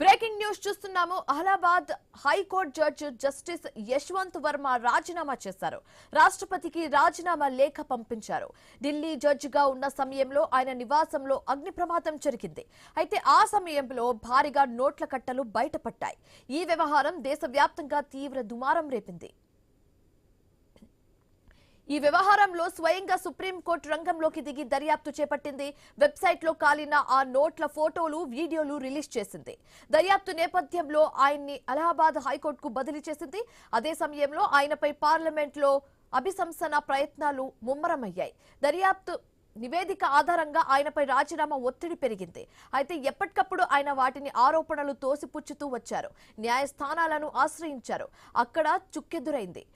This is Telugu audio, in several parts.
బ్రేకింగ్ న్యూస్ చూస్తున్నాము. Allahabad high court judge justice Yashwant Varma రాజీనామా చేశారు. రాష్ట్రపతికి రాజీనామా లేఖ పంపించారు. ఢిల్లీ జడ్జిగా ఉన్న సమయంలో ఆయన నివాసంలో అగ్ని ప్రమాదం జరిగింది. అయితే ఆ సమయంలో భారీగా నోట్ల కట్టలు బయటపడ్డాయి. ఈ వ్యవహారం దేశవ్యాప్తంగా తీవ్ర దుమారం రేపింది. ఈ వ్యవహారంలో స్వయంగా సుప్రీంకోర్టు రంగంలోకి దిగి దర్యాప్తు చేపట్టింది. వెబ్సైట్ లో కాలిన ఆ నోట్ల ఫోటోలు, వీడియోలు రిలీజ్ చేసింది. దర్యాప్తు నేపథ్యంలో ఆయన్ని అలహాబాద్ హైకోర్టుకు బదిలీ చేసింది. అదే సమయంలో ఆయనపై పార్లమెంట్ లో అభిశంసన ప్రయత్నాలు ముమ్మరమయ్యాయి. దర్యాప్తు నివేదిక ఆధారంగా ఆయనపై రాజీనామా ఒత్తిడి పెరిగింది. అయితే ఎప్పటికప్పుడు ఆయన వాటిని ఆరోపణలు తోసిపుచ్చుతూ వచ్చారు. న్యాయస్థానాలను ఆశ్రయించారు. అక్కడ చుక్కెదురైంది.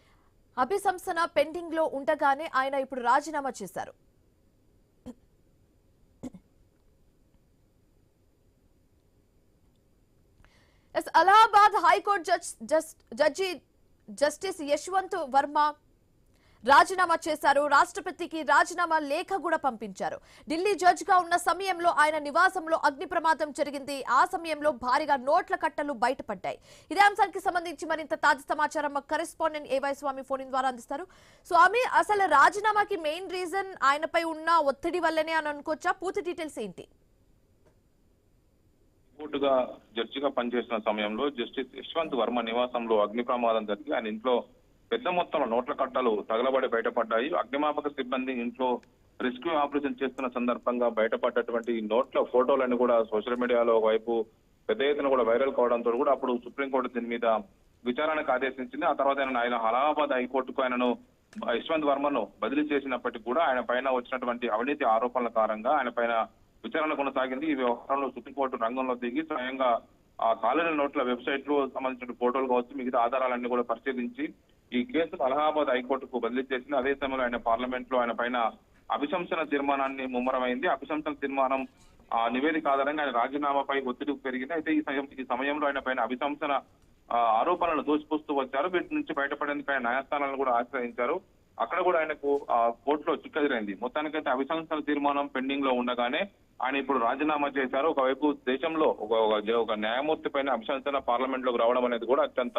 అభిశంసన పెండింగ్ లో ఉండగానే ఆయన ఇప్పుడు రాజీనామా చేశారు. Allahabad high court judge justice Yashwant Varma రాజీనామా చేశారు. రాష్ట్రపతికి రాజీనామా లేఖ కూడా పంపించారు. ఢిల్లీ జడ్జ్ గా ఉన్న సమయంలో ఆయన నివాసంలో అగ్ని ప్రమాదం జరిగింది. ఆ సమయంలో భారీగా నోట్ల కట్టలు బయటపడ్డాయి. ఇదే అంశానికి సంబంధించి మరింత తాజా సమాచారం కరెస్పాండెంట్ ఏవై స్వామి ఫోన్ ద్వారా అందిస్తారు. స్వామి, అసలు రాజీనామాకి మెయిన్ రీజన్ ఆయనపై ఉన్న ఒత్తిడి వల్లనే అని అనుకోవచ్చా? పూర్తి డీటెయిల్స్ ఏంటి? కోర్టుగా జడ్జిగా పనిచేసిన సమయంలో జస్టిస్ యశ్వంత్ వర్మ నివాసంలో అగ్ని ప్రమాదం జరిగి ఆయన ఇంట్లో పెద్ద మొత్తంలో నోట్ల కట్టలు తగలబడి బయటపడ్డాయి. అగ్నిమాపక సిబ్బంది ఇంట్లో రెస్క్యూ ఆపరేషన్ చేస్తున్న సందర్భంగా బయటపడ్డటువంటి నోట్ల ఫోటోలను కూడా సోషల్ మీడియాలో ఒకవైపు పెద్ద ఎత్తున కూడా వైరల్ కావడంతో కూడా అప్పుడు సుప్రీంకోర్టు దీని మీద విచారణకు ఆదేశించింది. ఆ తర్వాత ఆయన అలహాబాద్ హైకోర్టుకు ఆయనను యశ్వంత్ వర్మను బదిలీ చేసినప్పటికీ కూడా ఆయన పైన వచ్చినటువంటి అవినీతి ఆరోపణల కారణంగా ఆయన పైన విచారణ కొనసాగింది. ఈ వ్యవహారంలో సుప్రీంకోర్టు రంగంలో దిగి స్వయంగా ఆ కాలిన నోట్ల వెబ్సైట్ లో సంబంధించిన ఫోటోలు కావచ్చు, మిగతా ఆధారాలన్నీ కూడా పరిశీలించి ఈ కేసును అలహాబాద్ హైకోర్టుకు బదిలీ చేసింది. అదే సమయంలో ఆయన పార్లమెంట్ లో ఆయన పైన అభిశంసన తీర్మానాన్ని ముమ్మరమైంది. అభిశంసన తీర్మానం ఆ నివేదిక ఆధారంగా ఆయన రాజీనామాపై ఒత్తిడి పెరిగింది. అయితే ఈ సమయంలో ఆయన పైన అభిశంసన ఆరోపణలను దోసిపుస్తూ వచ్చారు. వీటి నుంచి బయటపడేందుకు ఆయన న్యాయస్థానాలను కూడా ఆశ్రయించారు. అక్కడ కూడా ఆయనకు కోర్టులో చిక్కెదిరైంది. మొత్తానికైతే అభిశంసన తీర్మానం పెండింగ్ లో ఉండగానే ఆయన ఇప్పుడు రాజీనామా చేశారు. ఒకవైపు దేశంలో ఒక న్యాయమూర్తి పైన అభిశంసన పార్లమెంట్ లోకి రావడం అనేది కూడా అత్యంత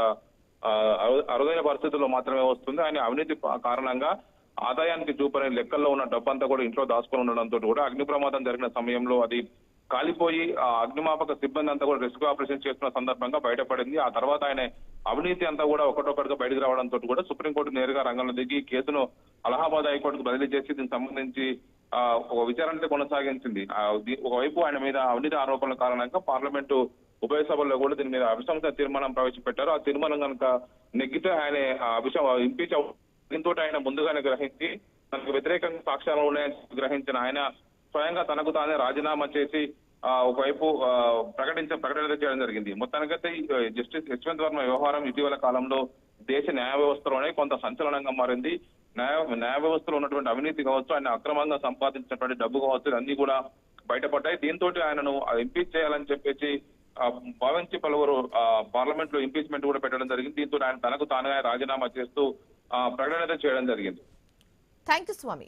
అరుదైన పరిస్థితుల్లో మాత్రమే వస్తుంది. ఆయన అవినీతి కారణంగా ఆదాయానికి చూపని లెక్కల్లో ఉన్న డబ్బంతా కూడా ఇంట్లో దాచుకొని ఉండడంతో కూడా అగ్ని ప్రమాదం జరిగిన సమయంలో అది కాలిపోయి ఆ అగ్నిమాపక సిబ్బంది అంతా కూడా రెస్క్యూ ఆపరేషన్ చేస్తున్న సందర్భంగా బయటపడింది. ఆ తర్వాత ఆయన అవినీతి అంతా కూడా ఒకటొకటిగా బయటకు రావడంతో కూడా సుప్రీంకోర్టు నేరుగా రంగంలో దిగి కేసును అలహాబాద్ హైకోర్టుకు బదిలీ చేసి దీనికి సంబంధించి ఒక విచారణ కొనసాగించింది. ఒకవైపు ఆయన మీద అవినీతి ఆరోపణల కారణంగా పార్లమెంటు ఉభయ సభల్లో కూడా దీని మీద అభిశంసన తీర్మానం ప్రవేశపెట్టారు. ఆ తీర్మానం కనుక నెగ్గితే ఆయన ఇంపీచ్ దీంతో ఆయన ముందుగానే గ్రహించి తనకు వ్యతిరేకంగా సాక్ష్యాలు ఉన్నాయని గ్రహించిన ఆయన స్వయంగా తనకు తానే రాజీనామా చేసి ఒకవైపు ప్రకటన చేయడం జరిగింది. మొత్తానికైతే జస్టిస్ యశ్వంత్ వర్మ వ్యవహారం ఇటీవల కాలంలో దేశ న్యాయ వ్యవస్థలోనే కొంత సంచలనంగా మారింది. న్యాయ వ్యవస్థలో ఉన్నటువంటి అవినీతి కావచ్చు, ఆయన అక్రమంగా సంపాదించినటువంటి డబ్బు కావచ్చు, అన్ని కూడా బయటపడ్డాయి. దీంతో ఆయనను ఇంపీచ్ చేయాలని చెప్పేసి భావించి పలువురు పార్లమెంట్ లో ఇంపీచ్మెంట్ కూడా పెట్టడం జరిగింది. దీంతో ఆయన తనకు తానుగా రాజీనామా చేస్తూ ప్రకటన చేయడం జరిగింది. Thank you Swamy.